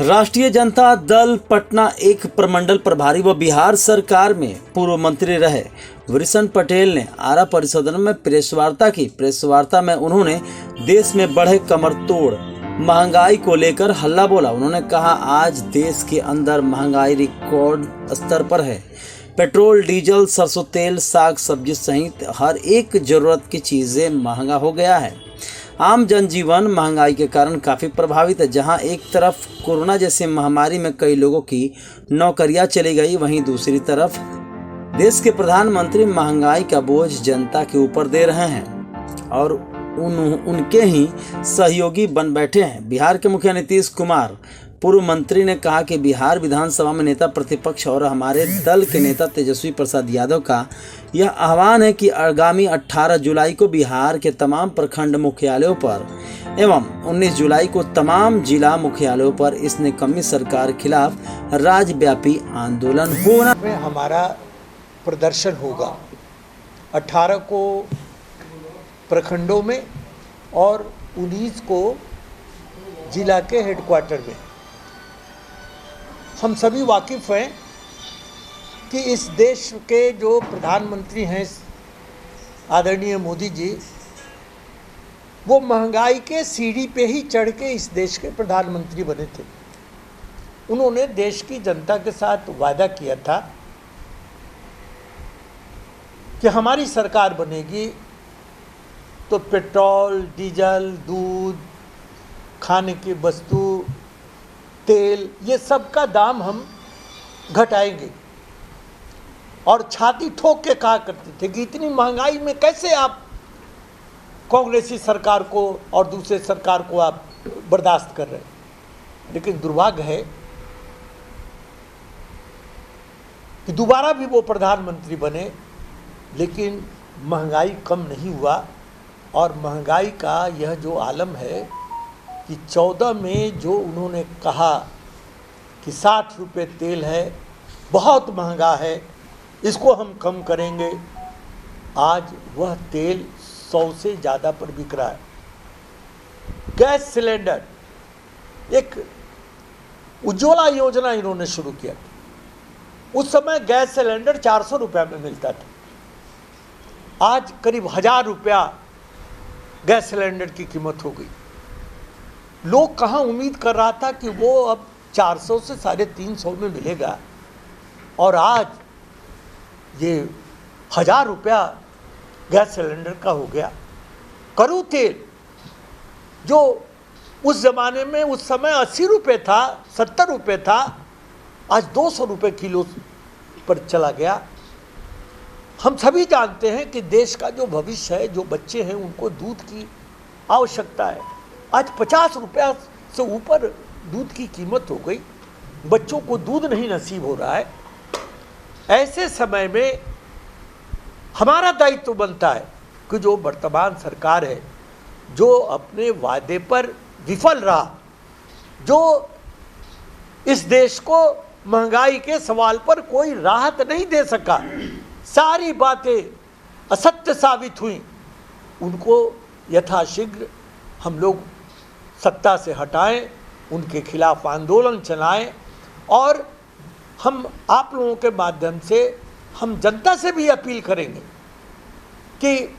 राष्ट्रीय जनता दल पटना एक प्रमंडल प्रभारी व बिहार सरकार में पूर्व मंत्री रहे वृषण पटेल ने आरा परिसदन में प्रेस वार्ता की। प्रेस वार्ता में उन्होंने देश में बढ़े कमर तोड़ महंगाई को लेकर हल्ला बोला। उन्होंने कहा, आज देश के अंदर महंगाई रिकॉर्ड स्तर पर है। पेट्रोल, डीजल, सरसों तेल, साग सब्जी सहित हर एक जरूरत की चीजें महंगा हो गया है। आम जनजीवन महंगाई के कारण काफ़ी प्रभावित है। जहां एक तरफ कोरोना जैसी महामारी में कई लोगों की नौकरियां चली गई, वहीं दूसरी तरफ देश के प्रधानमंत्री महंगाई का बोझ जनता के ऊपर दे रहे हैं और उनके ही सहयोगी बन बैठे हैं। बिहार के मुखिया नीतीश कुमार पूर्व मंत्री ने कहा कि बिहार विधानसभा में नेता प्रतिपक्ष और हमारे दल के नेता तेजस्वी प्रसाद यादव का यह आह्वान है कि आगामी 18 जुलाई को बिहार के तमाम प्रखंड मुख्यालयों पर एवं 19 जुलाई को तमाम जिला मुख्यालयों पर इस निकम्मी सरकार खिलाफ राज्यव्यापी आंदोलन होना। हमारा प्रदर्शन होगा 18 को प्रखंडों में और 19 को जिला के हेडक्वार्टर में। हम सभी वाकिफ़ हैं कि इस देश के जो प्रधानमंत्री हैं आदरणीय मोदी जी, वो महंगाई के सीढ़ी पे ही चढ़ के इस देश के प्रधानमंत्री बने थे। उन्होंने देश की जनता के साथ वादा किया था कि हमारी सरकार बनेगी तो पेट्रोल, डीजल, दूध, खाने की वस्तु, तेल, ये सब का दाम हम घटाएंगे। और छाती ठोक के कहा करते थे कि इतनी महंगाई में कैसे आप कांग्रेसी सरकार को और दूसरे सरकार को आप बर्दाश्त कर रहे हैं। लेकिन दुर्भाग्य है कि दोबारा भी वो प्रधानमंत्री बने, लेकिन महंगाई कम नहीं हुआ। और महंगाई का यह जो आलम है कि 14 में जो उन्होंने कहा कि 60 रुपये तेल है, बहुत महंगा है, इसको हम कम करेंगे, आज वह तेल 100 से ज़्यादा पर बिक रहा है। गैस सिलेंडर, एक उज्ज्वला योजना इन्होंने शुरू किया था। उस समय गैस सिलेंडर 400 रुपये में मिलता था, आज करीब 1000 रुपया गैस सिलेंडर की कीमत हो गई। लोग कहाँ उम्मीद कर रहा था कि वो अब 400 से 350 में मिलेगा, और आज ये 1000 रुपया गैस सिलेंडर का हो गया। करू तेल जो उस ज़माने में उस समय 80 रुपये था, 70 रुपये था, आज 200 रुपये किलो पर चला गया। हम सभी जानते हैं कि देश का जो भविष्य है, जो बच्चे हैं, उनको दूध की आवश्यकता है। आज 50 रुपया से ऊपर दूध की कीमत हो गई, बच्चों को दूध नहीं नसीब हो रहा है। ऐसे समय में हमारा दायित्व बनता है कि जो वर्तमान सरकार है, जो अपने वादे पर विफल रहा, जो इस देश को महंगाई के सवाल पर कोई राहत नहीं दे सका, सारी बातें असत्य साबित हुई, उनको यथाशीघ्र हम लोग सत्ता से हटाएं, उनके खिलाफ आंदोलन चलाएं। और हम आप लोगों के माध्यम से हम जनता से भी अपील करेंगे कि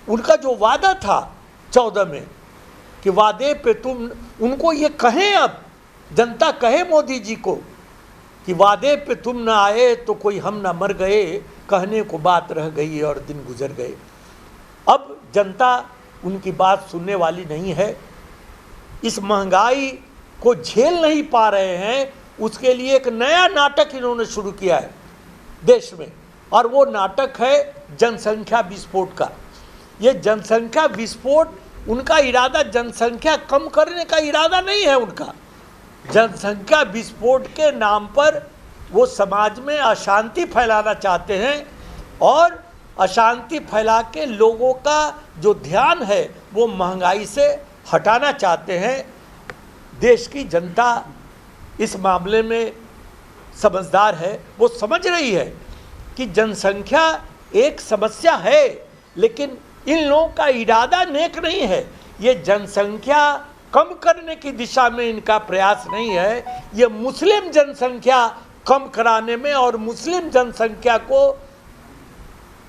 उनका जो वादा था 14 में कि वादे पे तुम, उनको ये कहें, अब जनता कहे मोदी जी को कि वादे पे तुम ना आए तो कोई हम ना मर गए, कहने को बात रह गई और दिन गुजर गए। अब जनता उनकी बात सुनने वाली नहीं है। इस महंगाई को झेल नहीं पा रहे हैं, उसके लिए एक नया नाटक इन्होंने शुरू किया है देश में, और वो नाटक है जनसंख्या विस्फोट का। ये जनसंख्या विस्फोट, उनका इरादा जनसंख्या कम करने का इरादा नहीं है उनका। जनसंख्या विस्फोट के नाम पर वो समाज में अशांति फैलाना चाहते हैं, और अशांति फैला के लोगों का जो ध्यान है वो महंगाई से हटाना चाहते हैं। देश की जनता इस मामले में समझदार है, वो समझ रही है कि जनसंख्या एक समस्या है, लेकिन इन लोगों का इरादा नेक नहीं है। ये जनसंख्या कम करने की दिशा में इनका प्रयास नहीं है, ये मुस्लिम जनसंख्या कम कराने में और मुस्लिम जनसंख्या को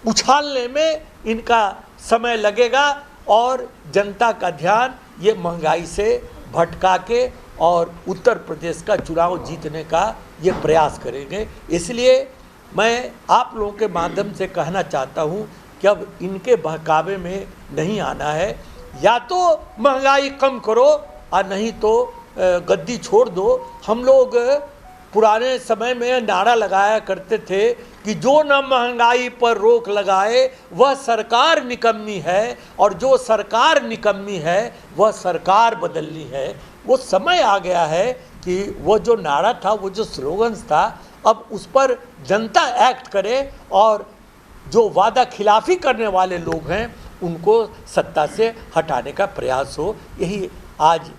उछालने में इनका समय लगेगा और जनता का ध्यान ये महंगाई से भटका के और उत्तर प्रदेश का चुनाव जीतने का ये प्रयास करेंगे। इसलिए मैं आप लोगों के माध्यम से कहना चाहता हूँ कि अब इनके बहकावे में नहीं आना है, या तो महंगाई कम करो और नहीं तो गद्दी छोड़ दो। हम लोग पुराने समय में नारा लगाया करते थे कि जो न महंगाई पर रोक लगाए वह सरकार निकम्मी है, और जो सरकार निकम्मी है वह सरकार बदलनी है। वो समय आ गया है कि वो जो नारा था, वो जो स्लोगन्स था, अब उस पर जनता एक्ट करे और जो वादा खिलाफी करने वाले लोग हैं उनको सत्ता से हटाने का प्रयास हो। यही आज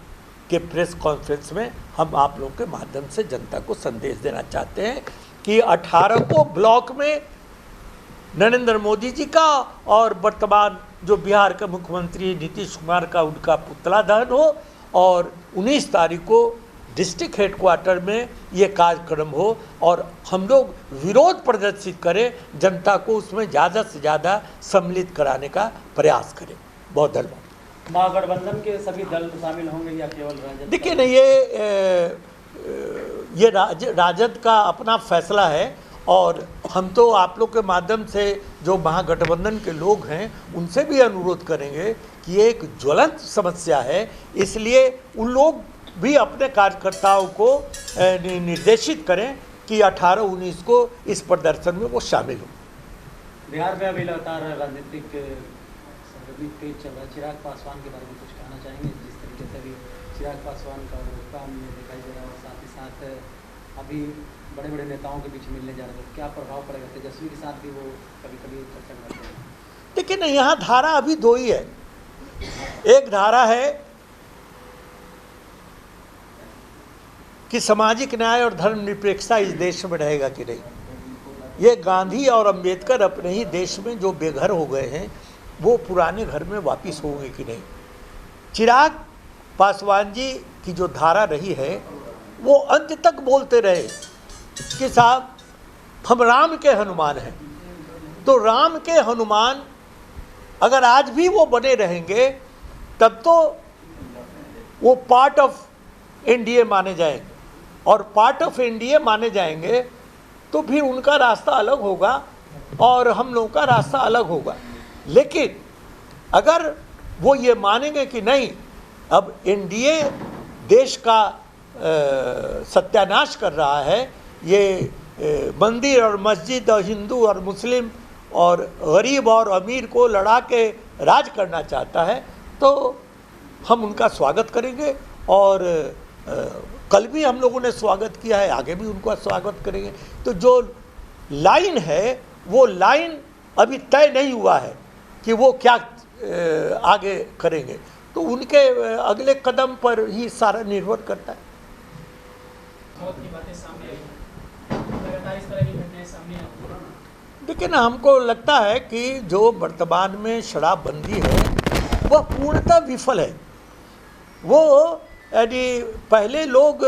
के प्रेस कॉन्फ्रेंस में हम आप लोगों के माध्यम से जनता को संदेश देना चाहते हैं कि 18 को ब्लॉक में नरेंद्र मोदी जी का और वर्तमान जो बिहार के मुख्यमंत्री नीतीश कुमार का उनका पुतला दहन हो, और 19 तारीख को डिस्ट्रिक्ट हेडक्वार्टर में ये कार्यक्रम हो और हम लोग विरोध प्रदर्शित करें, जनता को उसमें ज़्यादा से ज़्यादा सम्मिलित कराने का प्रयास करें। बहुत धन्यवाद। महागठबंधन के सभी दल शामिल होंगे या केवल राजद? देखिए ना, ये राजद का अपना फैसला है, और हम तो आप लोग के माध्यम से जो महागठबंधन के लोग हैं उनसे भी अनुरोध करेंगे कि ये एक ज्वलंत समस्या है, इसलिए उन लोग भी अपने कार्यकर्ताओं को निर्देशित करें कि 18-19 को इस प्रदर्शन में वो शामिल हो। बिहार में अभी लगातार राजनीतिक तेज चल रहा है। चिराग पासवान के बारे में कुछ कहना चाहेंगे? जिस तरीके से अभी चिराग पासवान का काम में दिखाई दे रहा है, और साथ ही साथ अभी बड़े बड़े नेताओं के बीच मिलने जा रहे हैं, क्या प्रभाव पड़ेगा? तेजस्वी के साथ भी वो कभी कभी चर्चा करते हैं। देखिए ना, यहाँ धारा अभी दो ही है। एक धारा है कि सामाजिक न्याय और धर्मनिरपेक्षता इस देश में रहेगा कि नहीं। ये गांधी और अंबेडकर अपने ही देश में जो बेघर हो गए हैं वो पुराने घर में वापस होंगे कि नहीं। चिराग पासवान जी की जो धारा रही है वो अंत तक बोलते रहे कि साहब हम राम के हनुमान हैं। तो राम के हनुमान अगर आज भी वो बने रहेंगे तब तो वो पार्ट ऑफ एनडीए माने जाएंगे, और पार्ट ऑफ एनडीए माने जाएंगे तो फिर उनका रास्ता अलग होगा और हम लोगों का रास्ता अलग होगा। लेकिन अगर वो ये मानेंगे कि नहीं, अब एनडीए देश का सत्यानाश कर रहा है, ये मंदिर और मस्जिद और हिंदू और मुस्लिम और गरीब और अमीर को लड़ा के राज करना चाहता है, तो हम उनका स्वागत करेंगे। और कल भी हम लोगों ने स्वागत किया है, आगे भी उनका स्वागत करेंगे। तो जो लाइन है वो लाइन अभी तय नहीं हुआ है कि वो क्या आगे करेंगे, तो उनके अगले कदम पर ही सारा निर्भर करता है। देखिए ना, हमको लगता है कि जो वर्तमान में शराबबंदी है वह पूर्णतः विफल है। वो यानी पहले लोग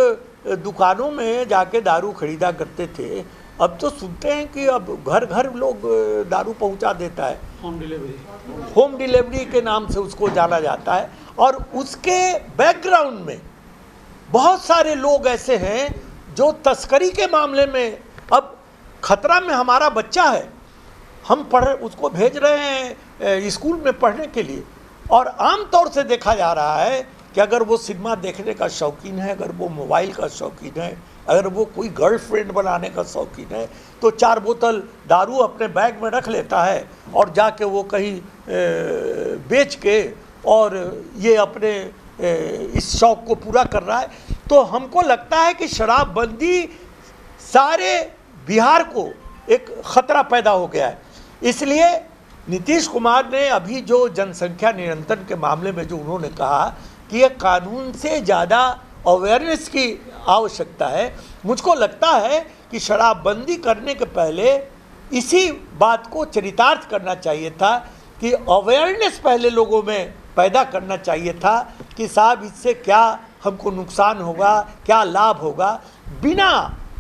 दुकानों में जाके दारू खरीदा करते थे, अब तो सुनते हैं कि अब घर घर लोग दारू पहुंचा देता है। होम डिलीवरी के नाम से उसको जाना जाता है, और उसके बैकग्राउंड में बहुत सारे लोग ऐसे हैं जो तस्करी के मामले में, अब खतरा में हमारा बच्चा है, हम उसको भेज रहे हैं स्कूल में पढ़ने के लिए, और आम तौर से देखा जा रहा है कि अगर वो सिनेमा देखने का शौकीन है, अगर वो मोबाइल का शौकीन है, अगर वो कोई गर्लफ्रेंड बनाने का शौकीन है, तो 4 बोतल दारू अपने बैग में रख लेता है और जाके वो कहीं बेच के और ये अपने इस शौक़ को पूरा कर रहा है। तो हमको लगता है कि शराबबंदी सारे बिहार को एक ख़तरा पैदा हो गया है। इसलिए नीतीश कुमार ने अभी जो जनसंख्या नियंत्रण के मामले में जो उन्होंने कहा कि यह कानून से ज़्यादा अवेयरनेस की आवश्यकता है, मुझको लगता है कि शराबबंदी करने के पहले इसी बात को चरितार्थ करना चाहिए था कि अवेयरनेस पहले लोगों में पैदा करना चाहिए था कि साहब इससे क्या हमको नुकसान होगा, क्या लाभ होगा। बिना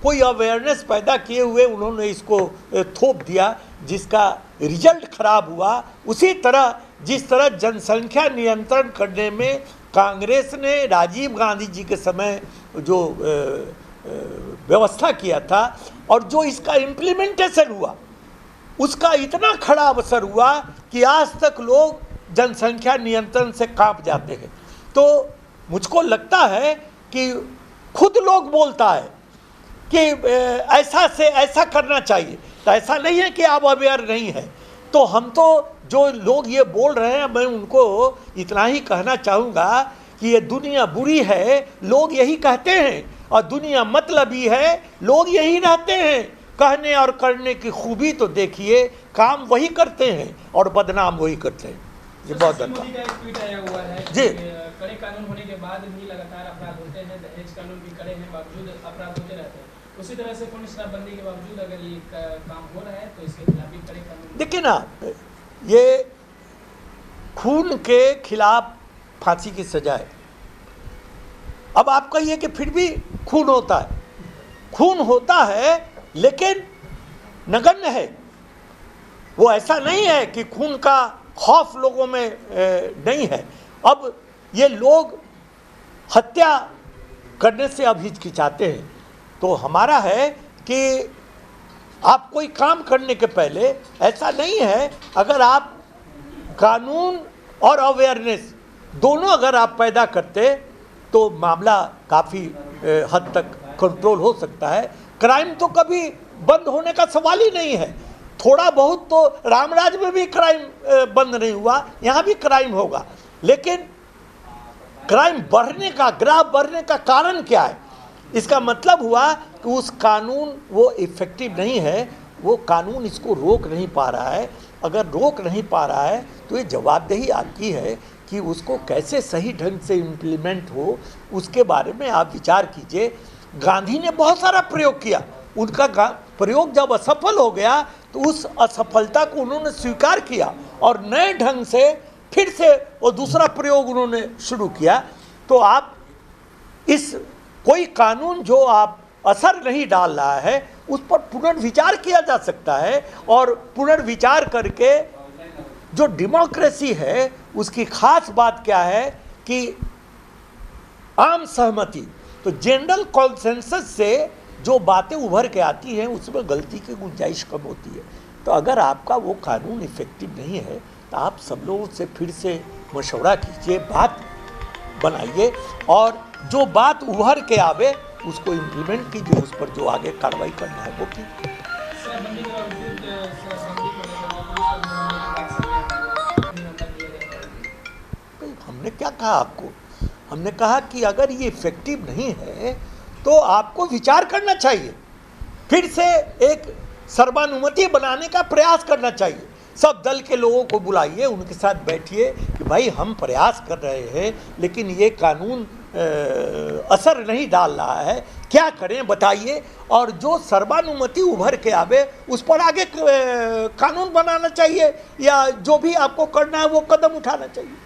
कोई अवेयरनेस पैदा किए हुए उन्होंने इसको थोप दिया, जिसका रिजल्ट खराब हुआ। उसी तरह जिस तरह जनसंख्या नियंत्रण करने में कांग्रेस ने राजीव गांधी जी के समय जो व्यवस्था किया था और जो इसका इम्प्लीमेंटेशन हुआ, उसका इतना खराब असर हुआ कि आज तक लोग जनसंख्या नियंत्रण से कांप जाते हैं। तो मुझको लगता है कि खुद लोग बोलता है कि ऐसा से ऐसा करना चाहिए, तो ऐसा नहीं है कि आप अवेयर नहीं है। तो हम तो जो लोग ये बोल रहे हैं, मैं उनको इतना ही कहना चाहूँगा कि ये दुनिया बुरी है, लोग यही कहते हैं, और दुनिया मतलबी है, लोग यही रहते हैं। कहने और करने की खूबी तो देखिए, काम वही करते हैं और बदनाम वही करते हैं। ये बहुत मोदी का एक ट्वीट आया हुआ है जी। कि कड़े कानून होने के बाद भी लगातार अपराध होते हैं, दहेज कानून भी कड़े हैं, बावजूद अपराध होते रहते हैं। उसी तरह से पुलिस शराबबंदी के बावजूद अगर ये काम हो रहा है तो इसके खिलाफ भी कड़े कानून। देखिए ना, ये खून के खिलाफ फांसी की सजा है। अब आप कहिए कि फिर भी खून होता है, खून होता है लेकिन नगण्य है। वो ऐसा नहीं है कि खून का खौफ लोगों में नहीं है। अब ये लोग हत्या करने से अब हिचकिचाते हैं। तो हमारा है कि आप कोई काम करने के पहले, ऐसा नहीं है, अगर आप कानून और अवेयरनेस दोनों अगर आप पैदा करते तो मामला काफ़ी हद तक कंट्रोल हो सकता है। क्राइम तो कभी बंद होने का सवाल ही नहीं है। थोड़ा बहुत तो रामराज में भी क्राइम बंद नहीं हुआ, यहाँ भी क्राइम होगा। लेकिन क्राइम बढ़ने का, ग्राफ बढ़ने का कारण क्या है? इसका मतलब हुआ कि उस कानून वो इफ़ेक्टिव नहीं है, वो कानून इसको रोक नहीं पा रहा है। अगर रोक नहीं पा रहा है तो ये जवाबदेही आपकी है कि उसको कैसे सही ढंग से इम्प्लीमेंट हो, उसके बारे में आप विचार कीजिए। गांधी ने बहुत सारा प्रयोग किया, उनका प्रयोग जब असफल हो गया तो उस असफलता को उन्होंने स्वीकार किया और नए ढंग से फिर से वो दूसरा प्रयोग उन्होंने शुरू किया। तो आप इस कोई कानून जो आप असर नहीं डाल रहा है उस पर पुनर्विचार किया जा सकता है, और पुनर्विचार करके जो डेमोक्रेसी है उसकी खास बात क्या है कि आम सहमति, तो जनरल कॉन्सेंसस से जो बातें उभर के आती हैं उसमें गलती की गुंजाइश कम होती है। तो अगर आपका वो कानून इफ़ेक्टिव नहीं है तो आप सब लोगों से फिर से मशवरा कीजिए, बात बनाइए, और जो बात उभर के आवे उसको इम्प्लीमेंट कीजिए, उस पर जो आगे कार्रवाई करना है वो कीजिए। शराबबंदी के बावजूद शराबबंदी को लेकर पुलिस और हमने क्या कहा आपको? हमने कहा कि अगर ये इफेक्टिव नहीं है तो आपको विचार करना चाहिए, फिर से एक सर्वानुमति बनाने का प्रयास करना चाहिए। सब दल के लोगों को बुलाइए, उनके साथ बैठिए कि भाई हम प्रयास कर रहे हैं लेकिन ये कानून असर नहीं डाल रहा है, क्या करें बताइए, और जो सर्वानुमति उभर के आवे उस पर आगे कानून बनाना चाहिए, या जो भी आपको करना है वो कदम उठाना चाहिए।